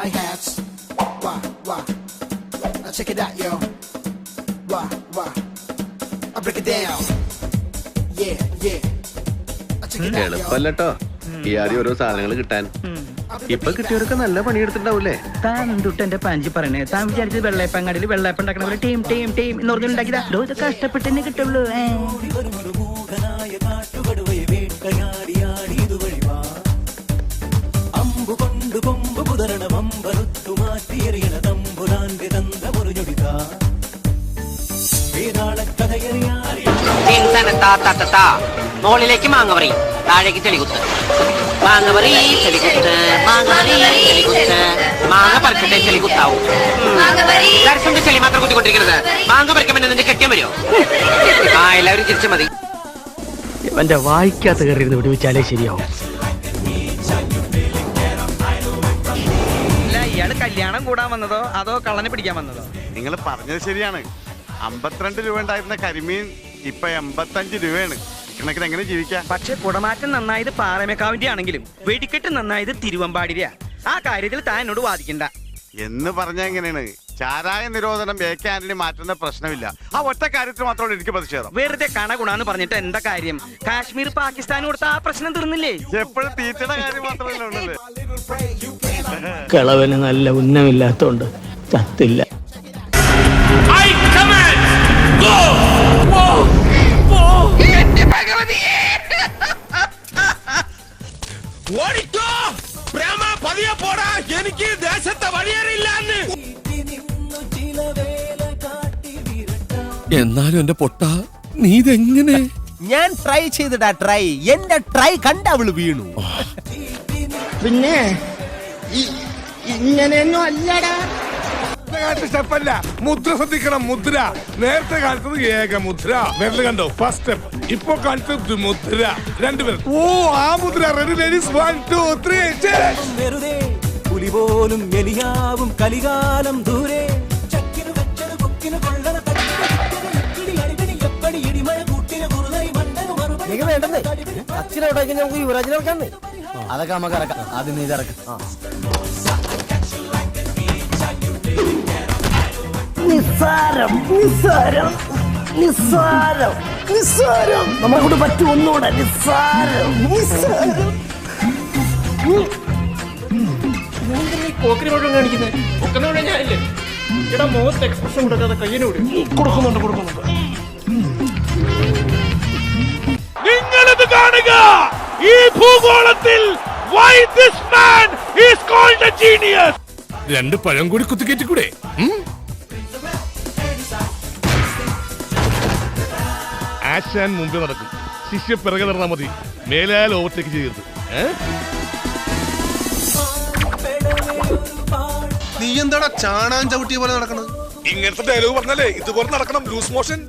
hi-hats. Wah, wah. Now check it out, yo. Wah, wah. I break it down. Yeah, yeah. എളുപ്പല്ലോ ഈ ആദ്യം ഓരോ സാധനങ്ങൾ കിട്ടാൻ. ഇപ്പൊ കിട്ടിയവരൊക്കെ നല്ല പണിയെടുത്തിട്ടുണ്ടാവൂലേ? താൻ എന്തുട്ട് എന്റെ പാഞ്ചി പറയണേ? താൻ വിചാരിച്ചത് വെള്ളയപ്പങ്ങാടിയിൽ വെള്ളയപ്പം ഉണ്ടാക്കണ പോലെ ടീം ടീം ടീം എന്ന് പറഞ്ഞുണ്ടാക്കിയതാ. ഇത് കഷ്ടപ്പെട്ടെന്നെ കിട്ടുള്ളൂ. മോളിലേക്ക് മാങ്ങവറി, താഴേക്ക് ചെളികുത്ത്. മാങ്ങവറി ചെളികുത്ത്, മാങ്ങവറി ചെളികുത്ത്. മാങ്ങ പറിച്ചിട്ടേ ചെളികുത്താവും. ദർശന്റെ ചെളി മാത്രം കുത്തിക്കൊണ്ടിരിക്കരുത്. മാങ്ങ പറിക്കുമ്പോൾ നിന്റെ കെട്ടിയാൻ വരുമോ? ആ, എല്ലാവരും തിരിച്ചു മതി. എന്റെ വായിക്കാത്ത കയറി വിടുവിച്ചാലേ ശരിയാവും. ഇയാള് കല്യാണം കൂടാൻ വന്നതോ അതോ കള്ളനെ പിടിക്കാൻ വന്നതോ? നിങ്ങൾ പറഞ്ഞത് ശരിയാണ്. 52 രൂപ ഉണ്ടായിരുന്ന കരിമീൻ ഇപ്പൊ 85 രൂപയാണ്. എങ്ങനെ ജീവിക്കാം? പക്ഷെ കുടമാറ്റം നന്നായത് പാറമേക്കാവിന്റെ ആണെങ്കിലും വെടിക്കെട്ട് നന്നായത് തിരുവമ്പാടിരിയാ. ആ കാര്യത്തിൽ താൻ എന്നോട് വാദിക്കണ്ട എന്ന് പറഞ്ഞ എങ്ങനെയാണ്? ചാരായ നിരോധനം AK ആന്റണി മാറ്റുന്ന പ്രശ്നമില്ല. ആ ഒറ്റ കാര്യത്തിൽ മാത്രമാണ് എനിക്ക് പ്രതിഷേധം. വെറുതെ കണ ഗുണാന്ന് പറഞ്ഞിട്ട് എന്താ കാര്യം? കാശ്മീർ പാകിസ്ഥാൻ കൊടുത്ത ആ പ്രശ്നം തീർന്നില്ലേ? എപ്പോഴും തീറ്റയുടെ കാര്യം മാത്രമല്ല ഉള്ളല്ലേ? കളവന് നല്ല ഉന്നമില്ലാത്തോണ്ട് ചത്തില്ല. എനിക്ക് ദേശത്തെ വഴിയേറിയില്ലാന്ന്. എന്നാലും എന്റെ പൊട്ട നീ ഇതെങ്ങനെ? ഞാൻ ട്രൈ ചെയ്തിടാ. ട്രൈ എന്റെ ട്രൈ കണ്ട അവള് വീണു. പിന്നെ ഇങ്ങനെയൊന്നും അല്ലടാ. സ്റ്റെപ്പല്ല, മുദ്ര ശ്രദ്ധിക്കണം. മുദ്ര നേരത്തെ കാണിച്ചത് ഏകമുദ്ര. വിരൽ കണ്ടോ? First step. ഇപ്പൊ കാണിച്ചത് മുദ്ര. 2 പേർ. ഓ, ആ മുദ്ര. Ready ladies 1 2 3. വെറുതെ പുലി പോലും എലിയാവും കലികാലം ദൂരെ. ചക്കിനു വെച്ചത് കൊക്കിനു കൊള്ളണ നമുക്ക് യുവരാജിനെ ഇറക്കാന്ന്. അതൊക്കെ നമുക്ക് ഇറക്കാം. ആദ്യം നീ ഇറക്കാം. നിസ്സാരം നിസ്സാരം നിസ്സാരം നിസ്സാരം. നമ്മളെ കൊണ്ട് പറ്റും ഒന്നുകൂടെ. നിസ്സാരം നിസ്സാരം. പോക്കിന് മുഴുവൻ കാണിക്കുന്നത് ഒക്കുന്നവിടെ ഞാനില്ലേ? ഇവിടെ മുഖത്ത് എക്സ്പ്രഷൻ കൊടുക്കാതെ കയ്യിനോട് കൊടുക്കുന്നുണ്ട്. നിങ്ങളിത് കാണുക. ഈ ഭൂഗോളത്തിൽ why this man is called a genius. 2 പഴം കൂടി കുത്തിക്കേറ്റിക്കൂടെ? ആശാൻ മുമ്പേ നടക്കും, ശിഷ്യ പിറകെ നടന്നാൽ മതി. മേലാൽ ഓവർടേക്ക് ചെയ്യരുത്. നീ എന്താടാ ചാണാൻ ചവിട്ടിയ പോലെ നടക്കണത്? ഇങ്ങനത്തെ ഡയലോഗ് പറഞ്ഞാലേ ഇതുപോലെ നടക്കണം. Loose motion.